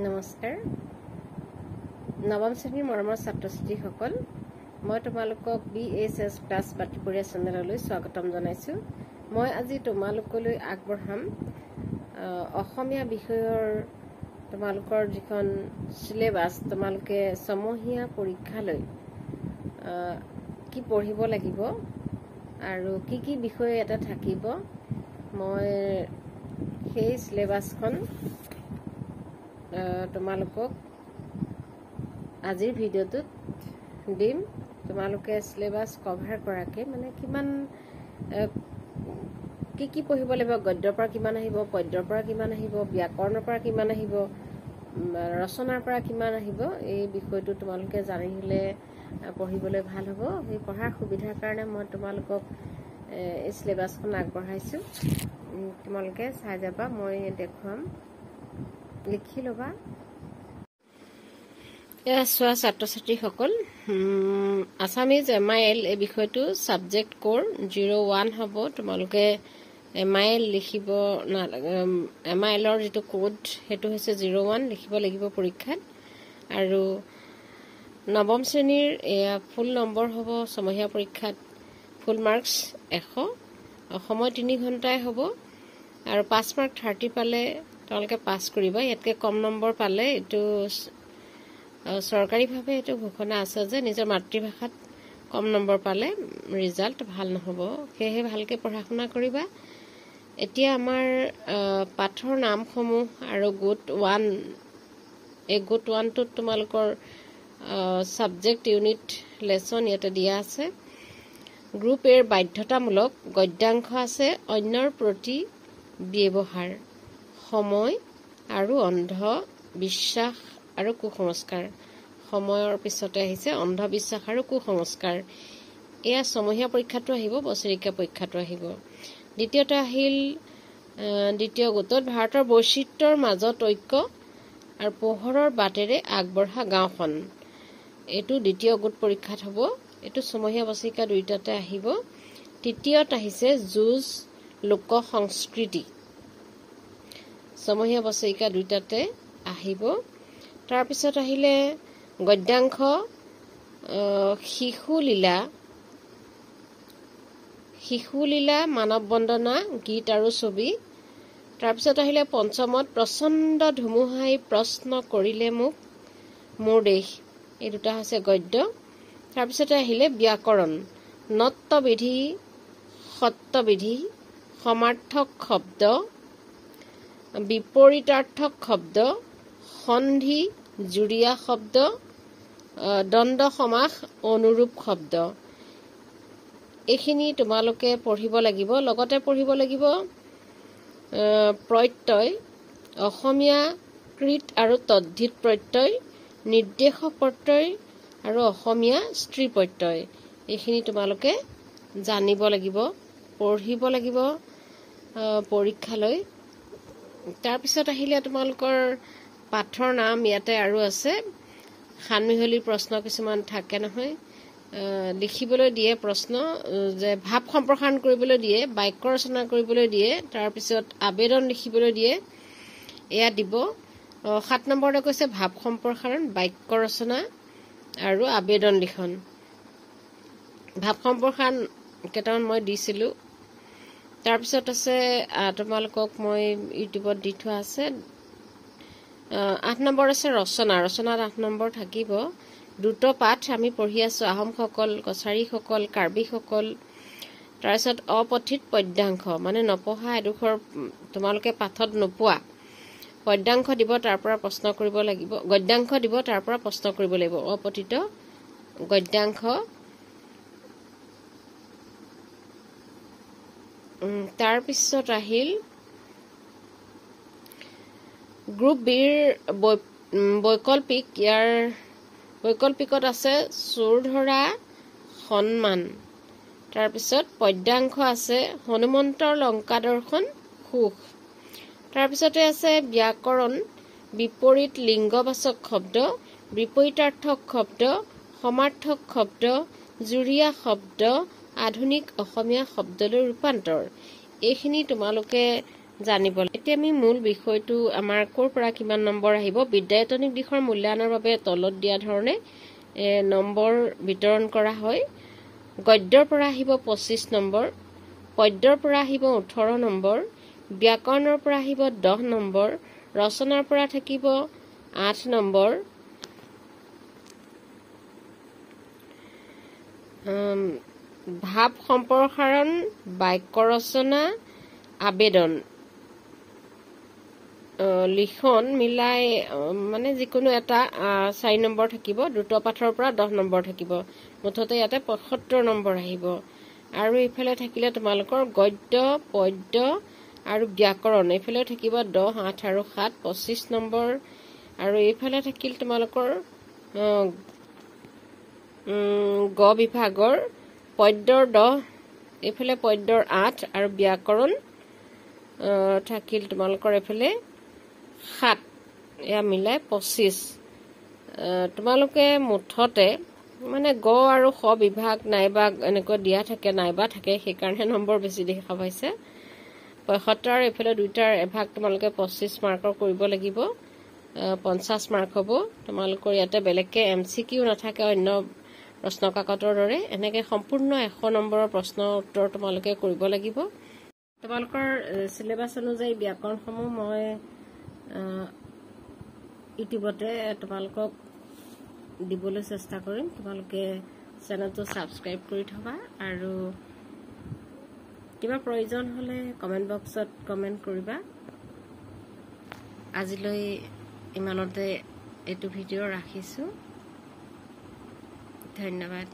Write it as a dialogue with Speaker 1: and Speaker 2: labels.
Speaker 1: নমস্কাৰ নৱম শ্ৰেণীৰ মৰমৰ ছাত্ৰ-ছাত্ৰীসকল মই তোমালোকক BSS প্লাছ বাতিপুৰীয়া চেনেললৈ স্বাগতম জনাইছো। মই আজি তোমালোকলৈ আগবঢ়াম অসমীয়া বিষয়ৰ তোমালোকৰ যিখন সিলেবাস তোমালোকে সমহীয়া পৰীক্ষালৈ কি পঢ়িব লাগিব আৰু কি বিষয় এটা থাকিব মই সেই সিলেবাসখন তোমালোকক আজিৰ ভিডিঅ'টোত দিম। তোমালোকে সিলেবাস কভাৰ কৰাকে মানে কিমান কি পঢ়িব লাগিব, গদ্যৰ পৰা কিমান আহিব, পদ্যৰ পৰা কিমান আহিব, ব্যাকৰণৰ পৰা কিমান আহিব, ৰচনাৰ পৰা কিমান আহিব, এই বিষয়টো তোমালোকে জানিলে পঢ়িবলৈ ভাল হ'ব। এই পঢ়াৰ সুবিধাৰ কাৰণে মই তোমালোকক এই সিলেবাসখন আগবঢ়াইছো। তোমালোকে চাই যাবা, মই দেখুৱাম, লিখি ল'বা। চোৱা ছাত্ৰ-ছাত্ৰীসকল, আছামিজ MIL এই বিষয়টো ছাবজেক্ট কোৰ 01 হ'ব। তোমালোকে MIL লিখিব MILৰ যিটো কোড সেইটো হৈছে 01 লিখিব লাগিব পৰীক্ষাত। আৰু নৱম শ্ৰেণীৰ এয়া ফুল নম্বৰ হ'ব ছমহীয়া পৰীক্ষাত, ফুল মাৰ্কছ 100, সময় 3 ঘণ্টাই হ'ব আৰু 5 মাৰ্ক 30 পালে তোমালোকে পাছ কৰিবা। ইয়াতকৈ কম নম্বৰ পালে এইটো চৰকাৰীভাৱে এইটো ঘোষণা আছে যে নিজৰ মাতৃভাষাত কম নম্বৰ পালে ৰিজাল্ট ভাল নহ'ব, সেয়েহে ভালকৈ পঢ়া শুনা কৰিবা। এতিয়া আমাৰ পাঠৰ নামসমূহ আৰু গোট 1, এই গোট 1টোত তোমালোকৰ ছাবজেক্ট ইউনিট লেচন ইয়াতে দিয়া আছে। গ্ৰুপ এৰ বাধ্যতামূলক গদ্যাংশ আছে অন্যৰ প্ৰতি ব্যৱহাৰ, সময় আৰু অন্ধবিশ্বাস আৰু কুসংস্কাৰ। সময়ৰ পিছতে আহিছে অন্ধবিশ্বাস আৰু কুসংস্কাৰ। এয়া ছমহীয়া পৰীক্ষাটো আহিব, বছৰেকীয়া পৰীক্ষাটো আহিব। দ্বিতীয়তে আহিল দ্বিতীয় গোটত ভাৰতৰ বৈচিত্ৰ্যৰ মাজত ঐক্য আৰু পোহৰৰ বাটেৰে আগবঢ়া গাঁওখন। এইটো দ্বিতীয় গোট পৰীক্ষাত হ'ব। এইটো ছমহীয়া বছৰেকীয়া দুয়োটাতে আহিব। তৃতীয়ত আহিছে যুঁজ লোক সংস্কৃতি, ছমহীয়া বছৰেকীয়া দুয়োটাতে আহিব। তাৰপিছত আহিলে গদ্যাংশ শিশুলীলা, মানৱ বন্দনা, গীত আৰু ছবি। তাৰপিছত আহিলে পঞ্চমত প্ৰচণ্ড ধুমুহাই প্ৰশ্ন কৰিলে মোক মোৰ দেশ, এই দুটা হৈছে গদ্য। তাৰপিছতে আহিলে ব্যাকৰণ, নত্ববিধি, সত্ববিধি, সমাৰ্থক শব্দ, বিপৰীতাৰ্থক শব্দ, সন্ধি, জুৰীয়া শব্দ, দ্বন্দ্ব সমাস, অনুৰূপ শব্দ। এইখিনি তোমালোকে পঢ়িব লাগিব। লগতে পঢ়িব লাগিব প্ৰত্যয়, অসমীয়া কৃত আৰু তদ্ধিত প্ৰত্যয়, নিৰ্দেশক প্ৰত্যয় আৰু অসমীয়া স্ত্ৰী প্ৰত্যয়। এইখিনি তোমালোকে জানিব লাগিব, পঢ়িব লাগিব পৰীক্ষালৈ। তাৰপিছত আহিলে তোমালোকৰ পাঠৰ নাম ইয়াতে আৰু আছে। সানমিহলিৰ প্ৰশ্ন কিছুমান থাকে নহয়, লিখিবলৈ দিয়ে প্ৰশ্ন, যে ভাৱ সম্প্ৰসাৰণ কৰিবলৈ দিয়ে, বাক্য ৰচনা কৰিবলৈ দিয়ে, তাৰপিছত আবেদন লিখিবলৈ দিয়ে, এয়া দিব। 7 নম্বৰতে কৈছে ভাৱ সম্প্ৰসাৰণ, বাক্য ৰচনা আৰু আবেদন লিখন। ভাৱ সম্প্ৰসাৰণ কেইটামান মই দিছিলোঁ। তাৰপিছত আছে তোমালোকক মই ইউটিউবত দি থোৱা আছে। 8 নম্বৰ আছে ৰচনা, ৰচনাত 8 নম্বৰ থাকিব। দ্ৰুত পাঠ আমি পঢ়ি আছোঁ, আহোমসকল, কছাৰীসকল, কাৰ্বিসকল। তাৰপিছত অপঠিত পদ্যাংশ, মানে নপঢ়া এডোখৰ তোমালোকে পাঠত নোপোৱা পদ্যাংশ দিব, তাৰ পৰা প্ৰশ্ন কৰিব লাগিব, গদ্যাংশ দিব, তাৰ পৰা প্ৰশ্ন কৰিব লাগিব, অপঠিত গদ্যাংশ। তাৰপিছত আহিল গ্ৰুপ বিৰ বৈকল্পিক। ইয়াৰ বৈকল্পিকত আছে চোৰ ধৰা, সন্মান। তাৰপিছত পদ্যাংশ আছে হনুমন্তৰ লংকা দৰ্শন, সুখ। তাৰপিছতে আছে ব্যাকৰণ, বিপৰীত লিংগবাচক শব্দ, বিপৰীতাৰ্থক শব্দ, সমাৰ্থক শব্দ, জুৰীয়া শব্দ, আধুনিক অসমীয়া শব্দলৈ ৰূপান্তৰ। এইখিনি তোমালোকে জানিব। এতিয়া আমি মূল বিষয়টো আমাৰ ক'ৰ পৰা কিমান নম্বৰ আহিব বিদ্যায়তনিক দিশৰ মূল্যায়নৰ বাবে তলত দিয়া ধৰণে নম্বৰ বিতৰণ কৰা হয়। গদ্যৰ পৰা আহিব 25 নম্বৰ, পদ্যৰ পৰা আহিব 18 নম্বৰ, ব্যাকৰণৰ পৰা আহিব 10 নম্বৰ, ৰচনাৰ পৰা থাকিব 8 নম্বৰ, ভাৱ সম্প্ৰসাৰণ, বাক্য ৰচনা, আবেদন, লিখন মিলাই মানে যিকোনো এটা 4 নম্বৰ থাকিব। দ্ৰুত পাঠৰ পৰা 10 নম্বৰ থাকিব। মুঠতে ইয়াতে 75 নম্বৰ আহিব। আৰু এইফালে থাকিলে তোমালোকৰ গদ্য, পদ্য আৰু ব্যাকৰণ, এইফালেও থাকিব 10, 8 আৰু 7, 25 নম্বৰ। আৰু এইফালে থাকিল তোমালোকৰ গ বিভাগৰ পদ্যৰ 10, এইফালে পদ্যৰ 8 আৰু ব্যাকৰণ থাকিল তোমালোকৰ এইফালে 7, এয়া মিলাই 25। তোমালোকে মুঠতে মানে গ আৰু খ বিভাগ নাইবা এনেকৈ দিয়া থাকে নাইবা থাকে, সেইকাৰণে নম্বৰ বেছি দেখা পাইছে। 75 আৰু এইফালে দুইটাৰ এভাগ তোমালোকে 25 মাৰ্কৰ কৰিব লাগিব, 50 মাৰ্ক হ'ব। তোমালোকৰ ইয়াতে বেলেগকৈ MCQ নাথাকে অন্য প্ৰশ্ন কাকতৰ দৰে। এনেকৈ সম্পূৰ্ণ 100 নম্বৰৰ প্ৰশ্ন উত্তৰ তোমালোকে কৰিব লাগিব। তোমালোকৰ চিলেবাছ অনুযায়ী ব্যাকৰণসমূহ মই ইউটিউবতে তোমালোকক দিবলৈ চেষ্টা কৰিম। তোমালোকে চেনেলটো ছাবস্ক্ৰাইব কৰি থবা আৰু কিবা প্ৰয়োজন হ'লে কমেণ্ট বক্সত কমেণ্ট কৰিবা। আজিলৈ ইমানতে এইটো ভিডিঅ' ৰাখিছোঁ। ধন্যবাদ।